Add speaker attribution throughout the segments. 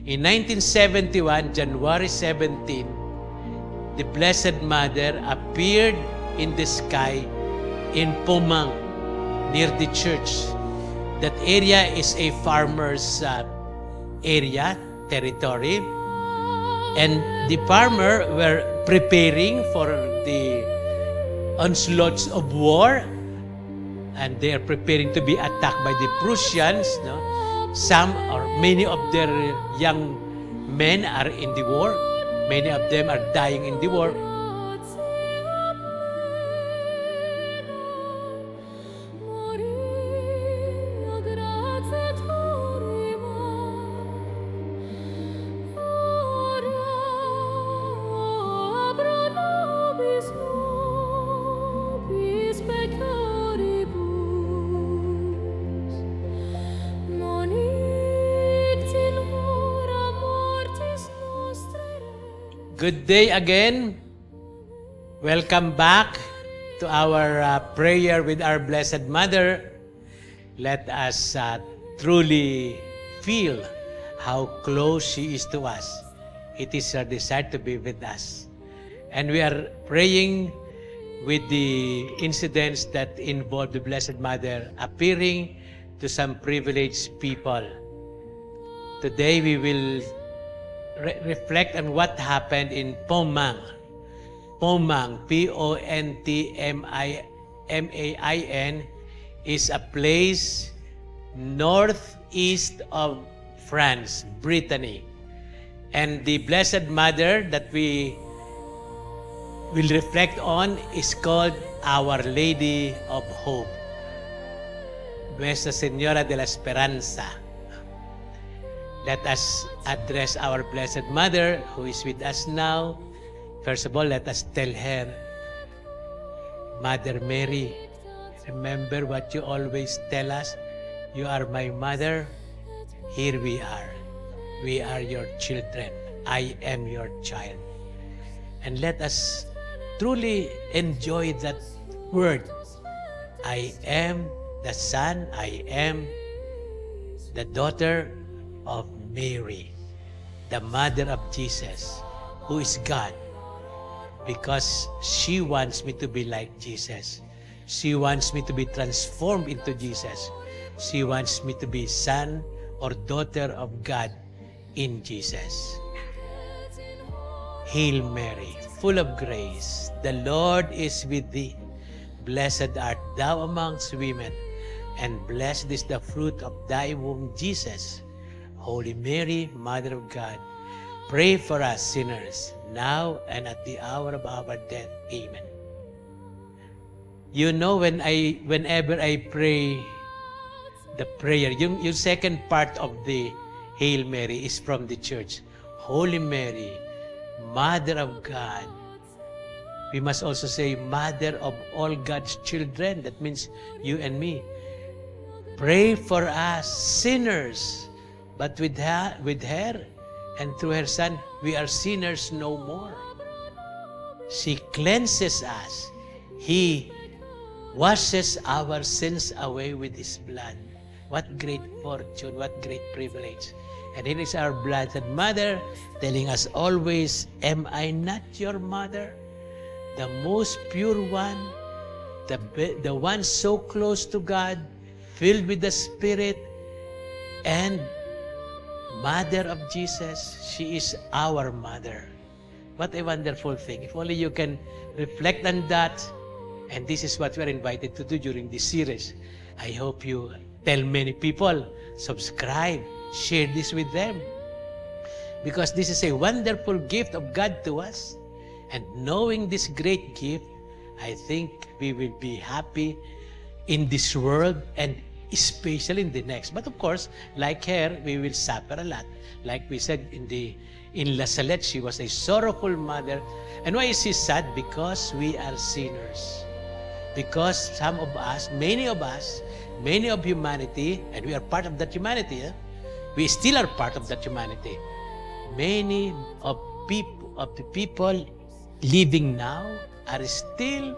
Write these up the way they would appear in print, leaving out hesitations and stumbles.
Speaker 1: In 1971, January 17, the Blessed Mother appeared in the sky in Pomang, near the church. That area is a farmer's territory. And the farmer were preparing for the onslaughts of war, and they are preparing to be attacked by the Prussians. No? Some or many of their young men are in the war. Many of them are dying in the war. Good day again. Welcome back to our prayer with our Blessed Mother. Let us truly feel how close she is to us. It is her desire to be with us. And we are praying with the incidents that involve the Blessed Mother appearing to some privileged people. Today we will reflect on what happened in Pomang. Pomang, Pontmain, is a place northeast of France, Brittany. And the Blessed Mother that we will reflect on is called Our Lady of Hope, Nuestra Señora de la Esperanza. Let us address our Blessed Mother who is with us now. First of all, let us tell her, Mother Mary, remember what you always tell us. You are my mother. Here we are. We are your children. I am your child. And let us truly enjoy that word. I am the son. I am the daughter of Mary, the mother of Jesus, who is God, because she wants me to be like Jesus. She wants me to be transformed into Jesus. She wants me to be son or daughter of God in Jesus. Hail Mary, full of grace, the Lord is with thee. Blessed art thou amongst women, and blessed is the fruit of thy womb, Jesus. Holy Mary, Mother of God, pray for us sinners, now and at the hour of our death. Amen. You know, whenever I pray the prayer, yung second part of the Hail Mary is from the church. Holy Mary, Mother of God. We must also say, Mother of all God's children. That means you and me. Pray for us sinners. But with her and through her Son, we are sinners no more. She cleanses us. He washes our sins away with His blood. What great fortune, what great privilege. And it is our Blessed Mother telling us always, am I not your mother? The most pure one, the one so close to God, filled with the Spirit, and Mother of Jesus. She is our mother. What a wonderful thing. If only you can reflect on that. And this is what we are invited to do during this series. I hope you tell many people, subscribe, share this with them. Because this is a wonderful gift of God to us. And knowing this great gift, I think we will be happy in this world and especially in the next. But of course, like her, we will suffer a lot. Like we said in La Salette, she was a sorrowful mother. And why is she sad? Because we are sinners. Because some of us, many of humanity, and we are part of that humanity, we still are part of that humanity. Many of the people living now are still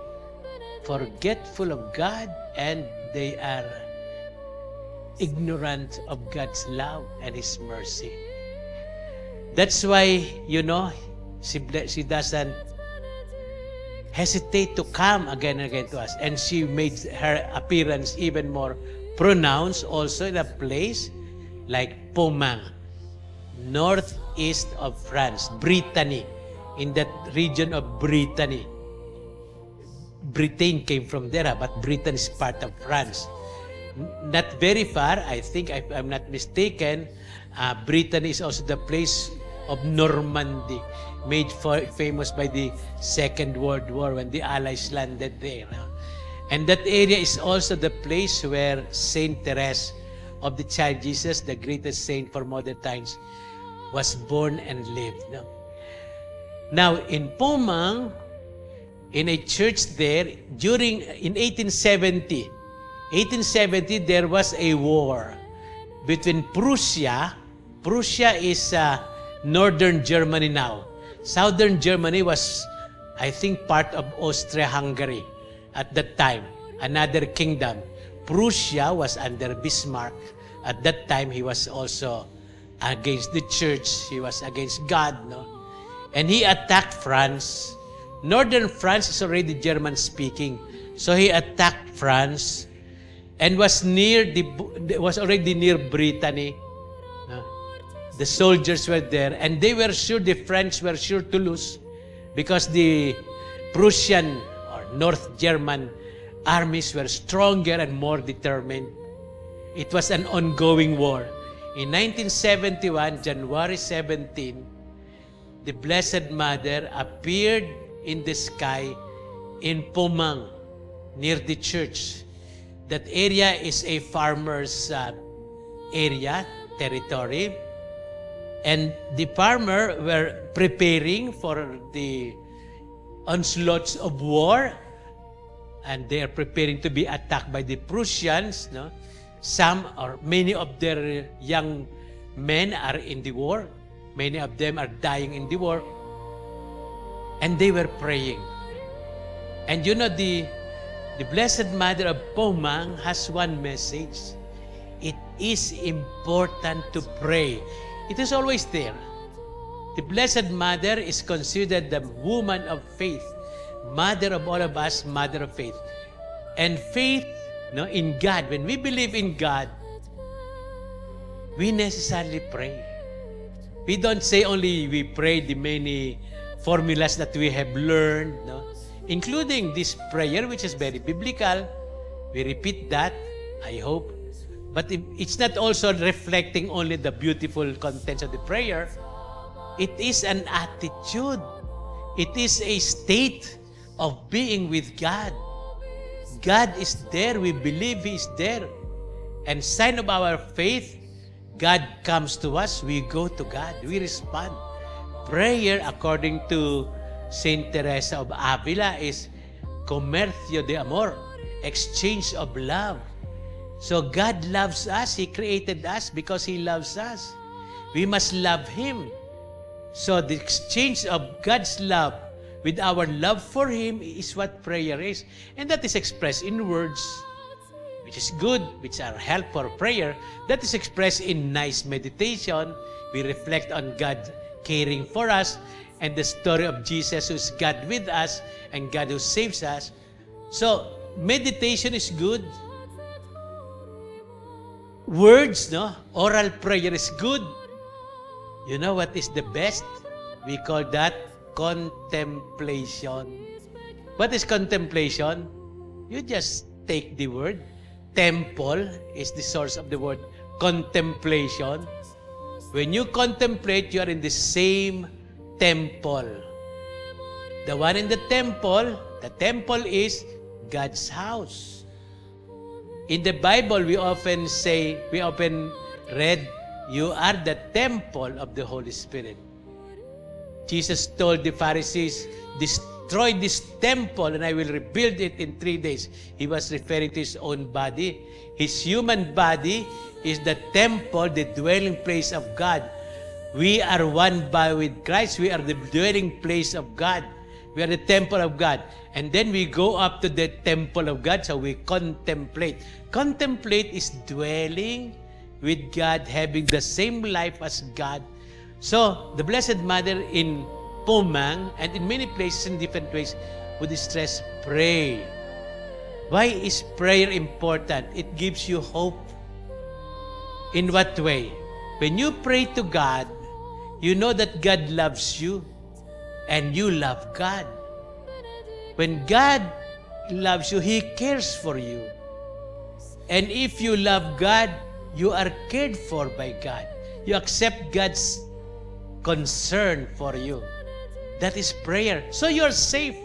Speaker 1: forgetful of God, and they are ignorant of God's love and His mercy. That's why, she doesn't hesitate to come again and again to us. And she made her appearance even more pronounced also in a place like Pomang, northeast of France, Brittany, in that region of Brittany. Britain came from there, but Britain is part of France. Not very far, I think, if I'm not mistaken, Brittany is also the place of Normandy, made famous by the Second World War when the Allies landed there. And that area is also the place where Saint Therese of the Child Jesus, the greatest saint for modern times, was born and lived. Now, in Pomang, in a church there, in 1870, there was a war between Prussia. Prussia is northern Germany now. Southern Germany was, I think, part of Austria-Hungary at that time, another kingdom. Prussia was under Bismarck. At that time, he was also against the church. He was against God, and he attacked France. Northern France is already German-speaking, so he attacked France and was already near Brittany. The soldiers were there, and the French were sure to lose because the Prussian or North German armies were stronger and more determined. It was an ongoing war. In 1971, January 17, the Blessed Mother appeared in the sky in Pomang, near the church. That area is a farmer's territory. And the farmer were preparing for the onslaughts of war, and they are preparing to be attacked by the Prussians. Some or many of their young men are in the war. Many of them are dying in the war. And they were praying. And the Blessed Mother of Pomang has one message. It is important to pray. It is always there. The Blessed Mother is considered the woman of faith, mother of all of us, mother of faith. And faith in God, when we believe in God, we necessarily pray. We don't say only we pray the many formulas that we have learned, including this prayer, which is very biblical. We repeat that, I hope. But it's not also reflecting only the beautiful contents of the prayer. It is an attitude. It is a state of being with God. God is there. We believe He is there. And sign of our faith, God comes to us. We go to God. We respond. Prayer, according to Saint Teresa of Avila, is comercio de amor, exchange of love. So God loves us. He created us because He loves us. We must love Him. So the exchange of God's love with our love for Him is what prayer is. And that is expressed in words, which is good, which are help for prayer. That is expressed in nice meditation. We reflect on God caring for us and the story of Jesus, who is God with us and God who saves us. So meditation is good. Words, oral prayer is good. You know what is the best? We call that contemplation. What is contemplation? You just take the word. Temple is the source of the word contemplation. When you contemplate, you are in the same temple. The one in the temple is God's house. In the Bible, we often read, you are the temple of the Holy Spirit. Jesus told the Pharisees, destroy this temple and I will rebuild it in 3 days. He was referring to His own body. His human body is the temple, the dwelling place of God. We are one body with Christ. We are the dwelling place of God. We are the temple of God. And then we go up to the temple of God, so we contemplate. Contemplate is dwelling with God, having the same life as God, So, the Blessed Mother in Pomang and in many places in different ways would stress, pray. Why is prayer important? It gives you hope. In what way? When you pray to God, you know that God loves you and you love God. When God loves you, He cares for you. And if you love God, you are cared for by God. You accept God's concern for you. That is prayer. So you're safe.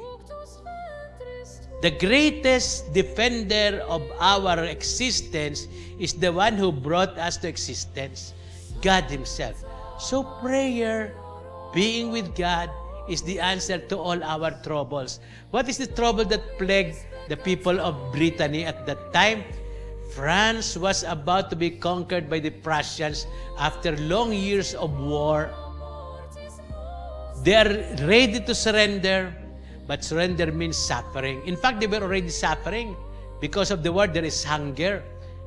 Speaker 1: The greatest defender of our existence is the one who brought us to existence, God Himself. So prayer, being with God, is the answer to all our troubles. What is the trouble that plagued the people of Brittany at that time? France was about to be conquered by the Prussians after long years of war. They are ready to surrender, but surrender means suffering. In fact, they were already suffering. Because of the war, there is hunger.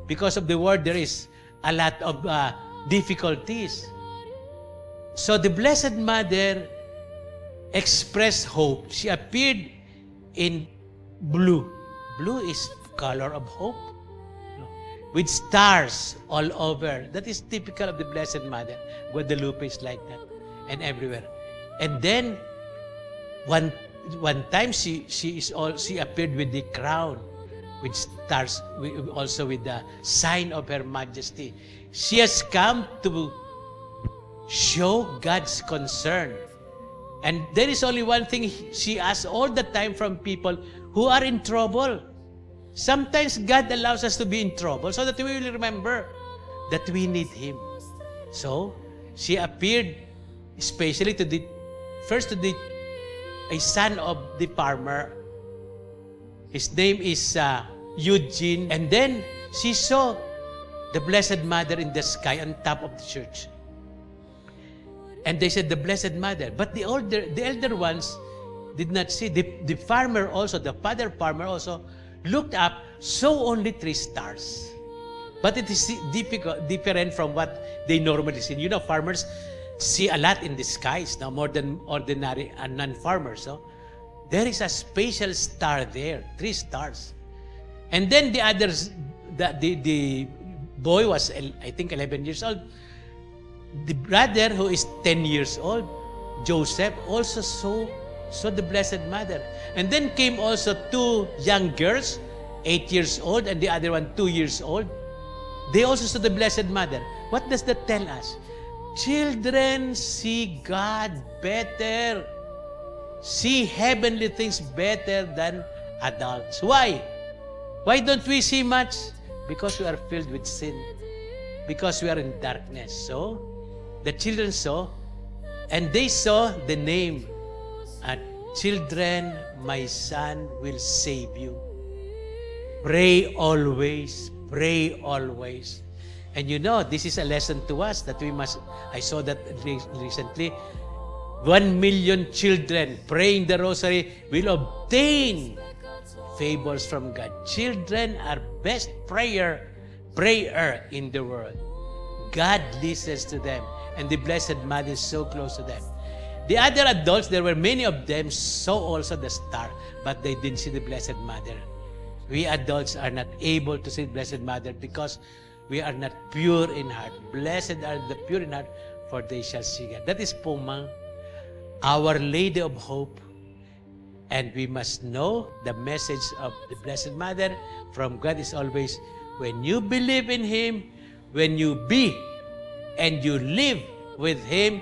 Speaker 1: Because of the war, there is a lot of difficulties. So the Blessed Mother expressed hope. She appeared in blue. Blue is color of hope. With stars all over. That is typical of the Blessed Mother. Guadalupe is like that. And everywhere. And then, one time she appeared with the crown, with stars, also with the sign of her majesty. She has come to show God's concern. And there is only one thing she asks all the time from people who are in trouble. Sometimes God allows us to be in trouble so that we will remember that we need Him. So, she appeared especially to a son of the farmer. His name is Eugene. And then she saw the Blessed Mother in the sky on top of the church. And they said, the Blessed Mother. But the elder ones did not see. The farmer also, the father farmer also, looked up, saw only 3 stars. But it is different from what they normally see. You know, farmers see a lot in the skies, now more than ordinary non-farmers. So there is a special star there, 3 stars. And then the others, the boy was, I think, 11 years old. The brother, who is 10 years old, Joseph, also saw the Blessed Mother. And then came also 2 young girls, 8 years old, and the other one 2 years old. They also saw the Blessed Mother. What does that tell us? Children see God better, see heavenly things better than adults. Why? Why don't we see much? Because we are filled with sin. Because we are in darkness. So, the children saw, and they saw the name. Children, my son will save you. Pray always. Pray always. And you know, this is a lesson to us that we must, I saw that recently, 1 million children praying the rosary will obtain favors from God. Children are best prayer in the world. God listens to them, and the Blessed Mother is so close to them. The other adults, there were many of them, saw also the star, but they didn't see the Blessed Mother. We adults are not able to see the Blessed Mother because we are not pure in heart. Blessed are the pure in heart, for they shall see God. That is Pomang, Our Lady of Hope. And we must know the message of the Blessed Mother from God is always, when you believe in Him, when you be and you live with Him,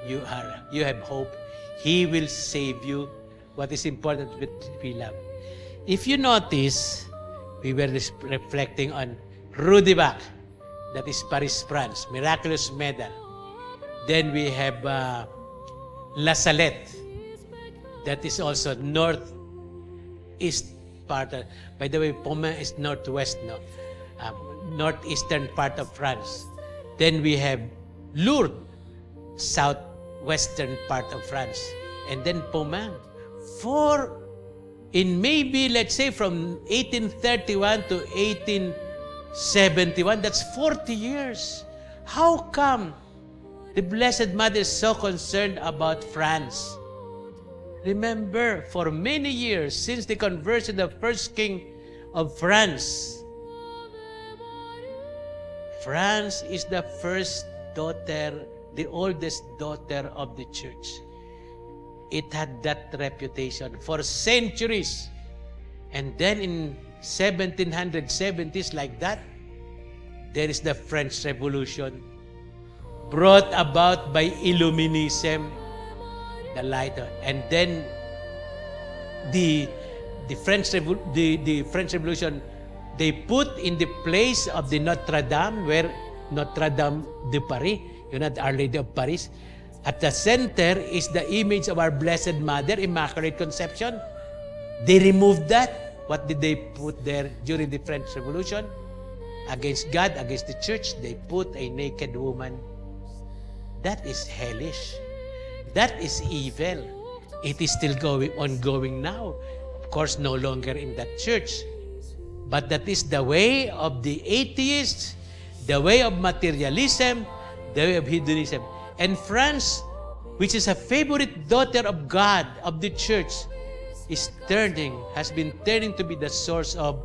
Speaker 1: you have hope. He will save you. What is important to be loved. If you notice, we were reflecting on Rudy Bach, that is Paris, France, Miraculous Medal. Then we have La Salette, that is also northeast part. By the way, Pomang is northwest, no? Northeastern part of France. Then we have Lourdes, southwestern part of France. And then Pomang. In maybe, let's say, from 1831 to 1871, that's 40 years. How come The Blessed Mother is so concerned about France. Remember, for many years, since the conversion of the first king of France, France is the first daughter, the oldest daughter of the church. It had that reputation for centuries. And then in 1770s, like that, there is the French Revolution, brought about by Illuminism, the light. And then the French Revolution, they put in the place of the Notre Dame, where Notre Dame de Paris, Our Lady of Paris, at the center is the image of our Blessed Mother, Immaculate Conception. They removed that. What did they put there during the French Revolution? Against God, against the church, they put a naked woman. That is hellish. That is evil. It is still ongoing now. Of course, no longer in that church. But that is the way of the atheists, the way of materialism, the way of hedonism. And France, which is a favorite daughter of God, of the church, has been turning to be the source of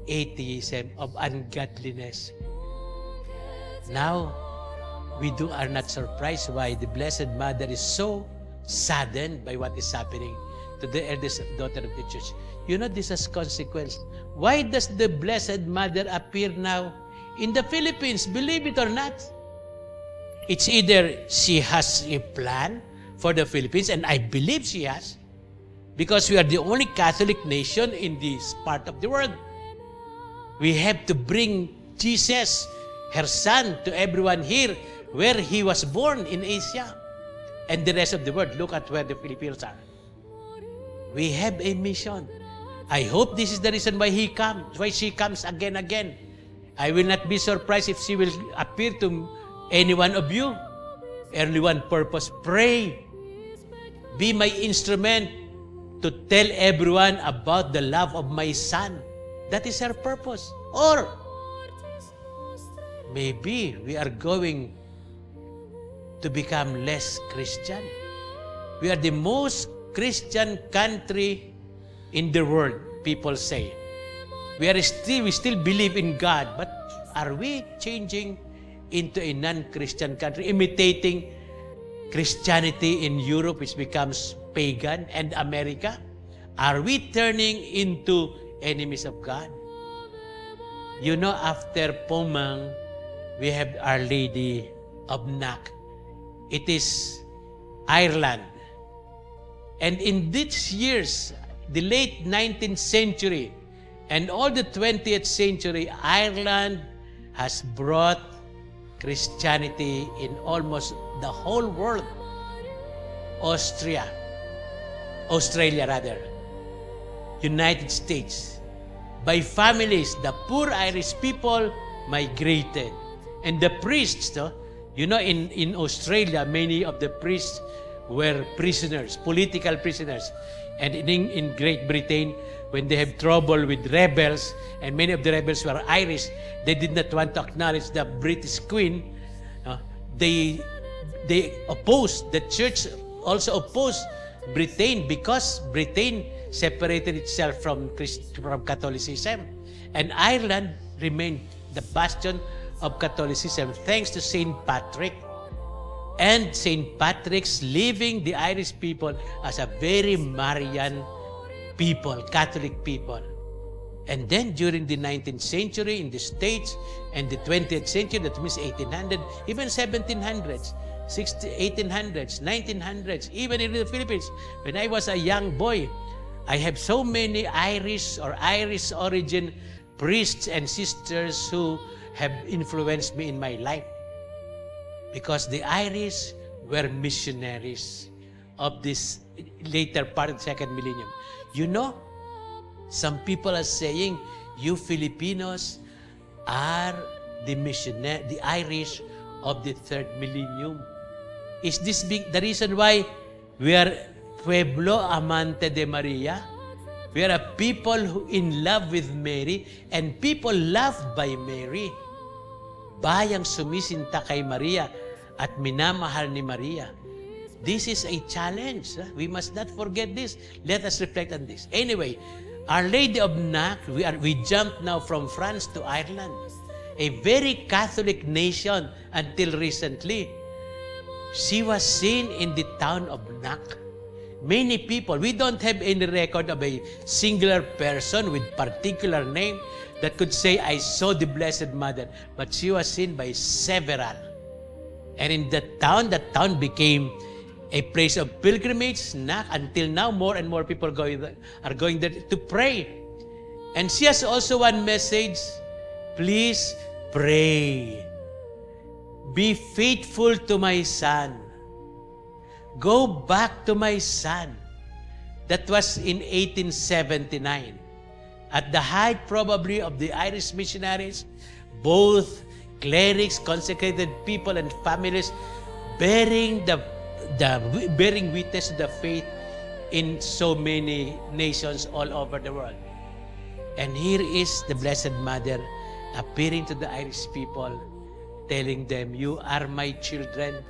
Speaker 1: atheism, of ungodliness. Now, we are not surprised why the Blessed Mother is so saddened by what is happening to the eldest daughter of the church. You know, this has consequence. Why does the Blessed Mother appear now in the Philippines? Believe it or not. It's either she has a plan for the Philippines, and I believe she has, because we are the only Catholic nation in this part of the world. We have to bring Jesus, her son, to everyone here where he was born in Asia and the rest of the world. Look at where the Filipinos are. We have a mission. I hope this is the reason why she comes again. I will not be surprised if she will appear to any one of you. Only one purpose: pray. Be my instrument to tell everyone about the love of my son. That is her purpose. Or maybe we are going to become less Christian. We are the most Christian country in the world, people say. We still believe in God, but are we changing into a non-Christian country, imitating Christianity in Europe, which becomes pagan, and America? Are we turning into enemies of God? You know, after Pomang, we have Our Lady of Knock. It is Ireland. And in these years, the late 19th century and all the 20th century, Ireland has brought Christianity in almost the whole world. Australia, United States. By families, the poor Irish people migrated. And the priests, you know, in Australia, many of the priests were prisoners, political prisoners. And in Great Britain, when they have trouble with rebels, and many of the rebels were Irish, they did not want to acknowledge the British Queen. They opposed, the church also opposed Britain, because Britain separated itself from Catholicism. And Ireland remained the bastion of Catholicism thanks to St. Patrick. And St. Patrick's leaving the Irish people as a very Marian people, Catholic people. And then during the 19th century in the States and the 20th century, that means 1800, even 1700s, 1800s, 1900s, even in the Philippines. When I was a young boy, I have so many Irish or Irish origin priests and sisters who have influenced me in my life. Because the Irish were missionaries of this later part of the second millennium. You know, some people are saying, you Filipinos are the Irish of the third millennium. Is this the reason why we are Pueblo Amante de Maria? We are a people who in love with Mary and people loved by Mary. Bayang sumisinta kay Maria. at minamahal ni Maria. This is a challenge. We must not forget this. Let us reflect on this. Anyway, Our Lady of Knock, we jump now from France to Ireland, a very Catholic nation until recently. She was seen in the town of Knock. Many people, we don't have any record of a singular person with particular name that could say, I saw the Blessed Mother, but she was seen by several. And in that town became a place of pilgrimage. Knock, until now, more and more people are going there to pray. And she has also one message, please pray. Be faithful to my son. Go back to my son. That was in 1879. At the height probably of the Irish missionaries, both clerics, consecrated people, and families bearing witness to the faith in so many nations all over the world. And here is the Blessed Mother appearing to the Irish people, telling them, you are my children,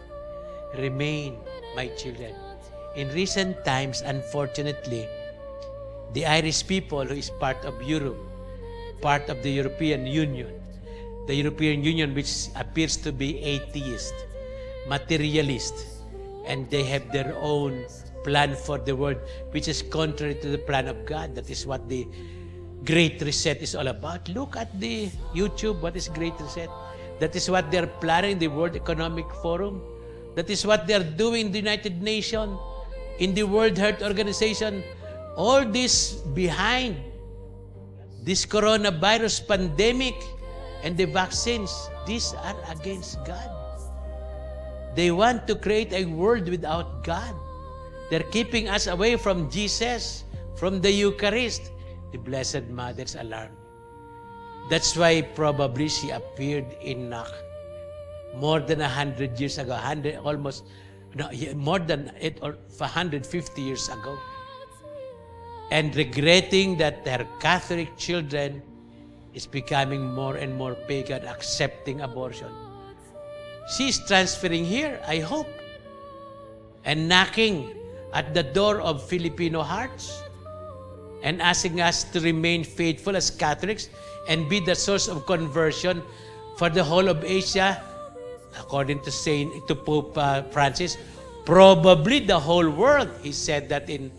Speaker 1: remain my children. In recent times, unfortunately, the Irish people, who is part of Europe, part of the European Union which appears to be atheist, materialist, and they have their own plan for the world, which is contrary to the plan of God. That is what the Great Reset is all about. Look at the YouTube, what is Great Reset? That is what they're planning, the World Economic Forum. That is what they're doing in the United Nations, in the World Health Organization. All this behind this coronavirus pandemic and the vaccines, these are against God. They want to create a world without God. They're keeping us away from Jesus, from the Eucharist. The Blessed Mother's alarmed. That's why probably she appeared in Knock more than 100 years ago, more than 150 years ago. And regretting that their Catholic children is becoming more and more pagan, accepting abortion. She's transferring here, I hope, and knocking at the door of Filipino hearts and asking us to remain faithful as Catholics and be the source of conversion for the whole of Asia, according to Pope Francis, probably the whole world. He said that in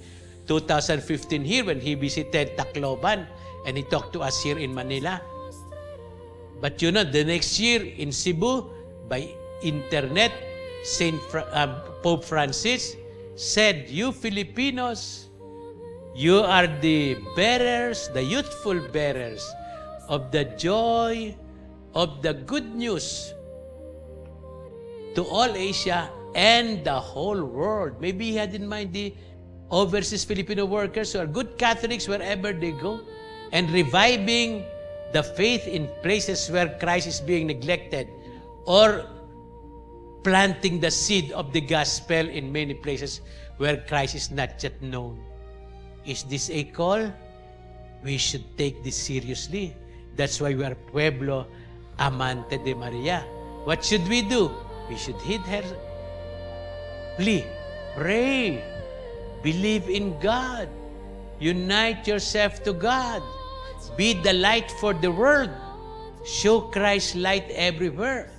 Speaker 1: 2015 here when he visited Tacloban and he talked to us here in Manila. But you know, the next year in Cebu, by internet, Pope Francis said, you Filipinos, you are the bearers, the youthful bearers of the joy of the good news to all Asia and the whole world. Maybe he had in mind the overseas Filipino workers who are good Catholics wherever they go, and reviving the faith in places where Christ is being neglected, or planting the seed of the gospel in many places where Christ is not yet known. Is this a call? We should take this seriously. That's why we are Pueblo Amante de Maria. What should we do? We should heed her plea. Pray. Believe in God. Unite yourself to God. Be the light for the world. Show Christ's light everywhere.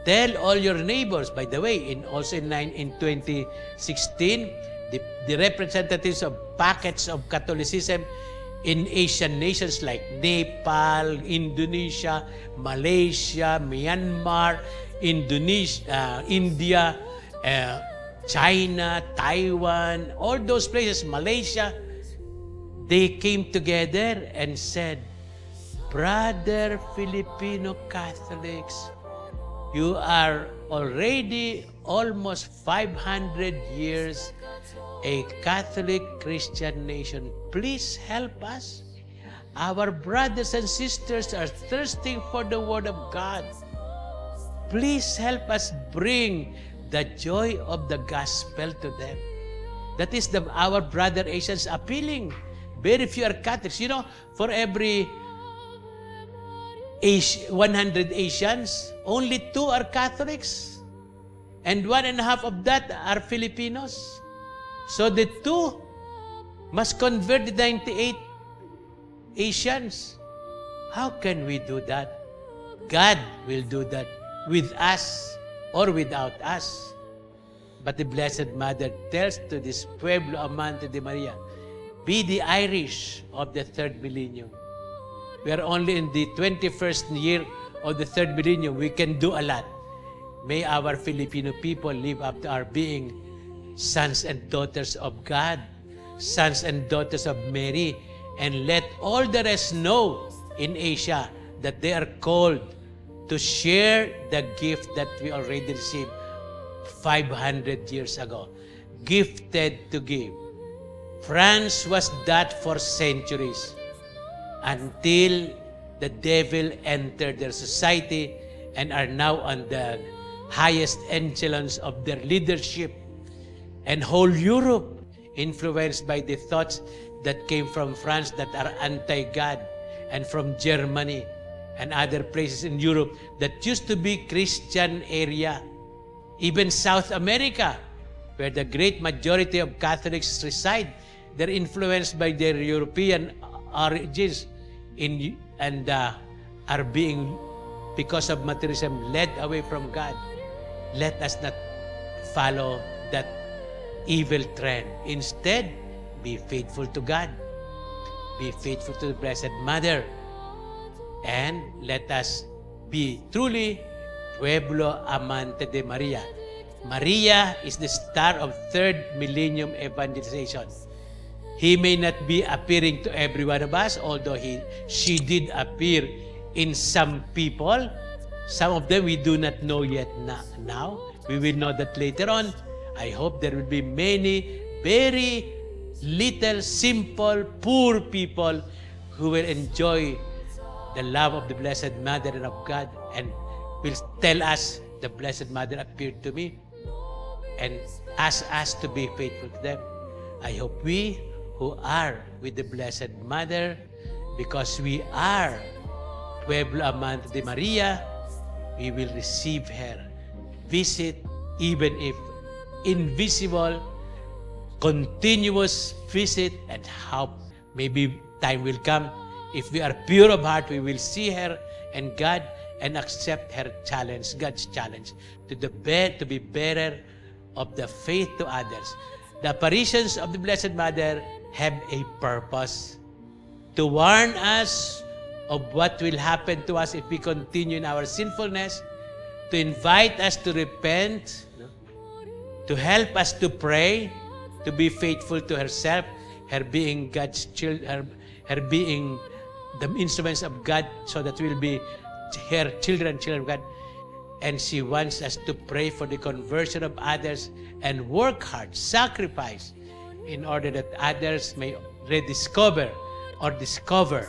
Speaker 1: Tell all your neighbors. By the way, also in 2016, the representatives of packets of Catholicism in Asian nations like Nepal, Indonesia, Malaysia, Myanmar, India, China, Taiwan, all those places, Malaysia, they came together and said, Brother Filipino Catholics, you are already almost 500 years a Catholic Christian nation. Please help us. Our brothers and sisters are thirsting for the Word of God. Please help us bring the joy of the gospel to them. That is our brother Asians appealing. Very few are Catholics. You know, for every 100 Asians, only 2 are Catholics. And 1.5 of that are Filipinos. So the 2 must convert the 98 Asians. How can we do that? God will do that with us or without us. But the Blessed Mother tells to this Pueblo Amante de Maria, be the Irish of the 3rd millennium. We are only in the 21st year of the 3rd millennium. We can do a lot. May our Filipino people live up to our being sons and daughters of God, sons and daughters of Mary, and let all the rest know in Asia that they are called to share the gift that we already received 500 years ago. Gifted to give. France was that for centuries until the devil entered their society and are now on the highest echelons of their leadership. And whole Europe, influenced by the thoughts that came from France that are anti-God, and from Germany and other places in Europe that used to be Christian area. Even South America, where the great majority of Catholics reside, they're influenced by their European origins and are being, because of materialism, led away from God. Let us not follow that evil trend. Instead, be faithful to God. Be faithful to the Blessed Mother. And let us be truly Pueblo Amante de Maria. Maria is the star of 3rd millennium evangelization. He may not be appearing to every one of us, although she did appear in some people. Some of them we do not know yet now. We will know that later on. I hope there will be many very little, simple, poor people who will enjoy the love of the Blessed Mother and of God and will tell us, the Blessed Mother appeared to me, and ask us to be faithful to them. I hope we who are with the Blessed Mother, because we are Pueblo Amante de Maria, we will receive her visit, even if invisible, continuous visit, and how maybe time will come. If we are pure of heart, we will see her and God and accept her challenge, God's challenge, to be bearer of the faith to others. The apparitions of the Blessed Mother have a purpose to warn us of what will happen to us if we continue in our sinfulness, to invite us to repent, to help us to pray, to be faithful to herself, her being God's children, her being the instruments of God, so that we'll be her children of God. And she wants us to pray for the conversion of others and work hard, sacrifice, in order that others may rediscover or discover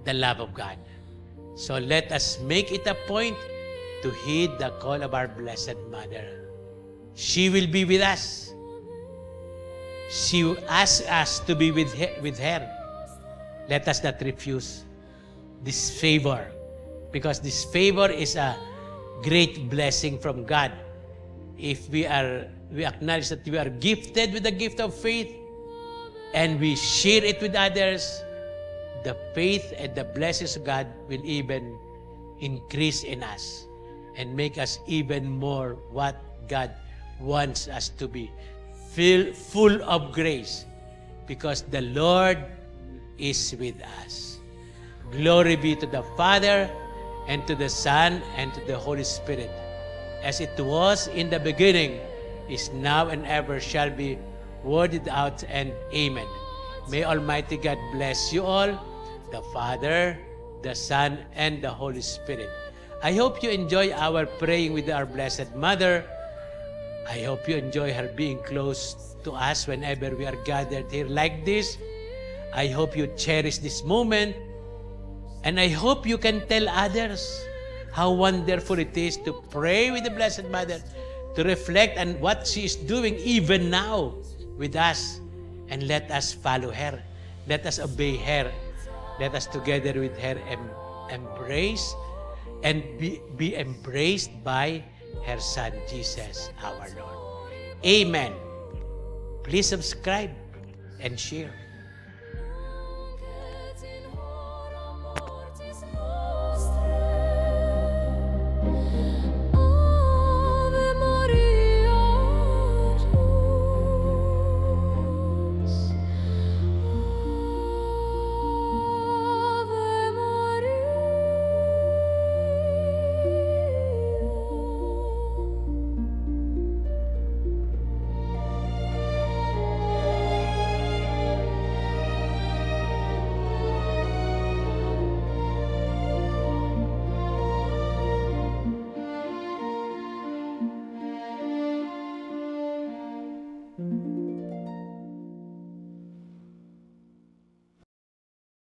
Speaker 1: the love of God. So let us make it a point to heed the call of our Blessed Mother. She will be with us. She asks us to be with her. Let us not refuse this favor, because this favor is a great blessing from God. If we acknowledge that we are gifted with the gift of faith and we share it with others, the faith and the blessings of God will even increase in us and make us even more what God wants us to be, full of grace, because the Lord is with us. Glory be to the Father, and to the Son, and to the Holy Spirit, as it was in the beginning, is now, and ever shall be, world without end. Amen. May Almighty God bless you all, the Father, the Son, and the Holy Spirit. I hope you enjoy our praying with our Blessed Mother. I hope you enjoy her being close to us whenever we are gathered here like this. I hope you cherish this moment. And I hope you can tell others how wonderful it is to pray with the Blessed Mother, to reflect on what she is doing even now with us. And let us follow her. Let us obey her. Let us together with her embrace and be embraced by her Son, Jesus our Lord. Amen. Please subscribe and share.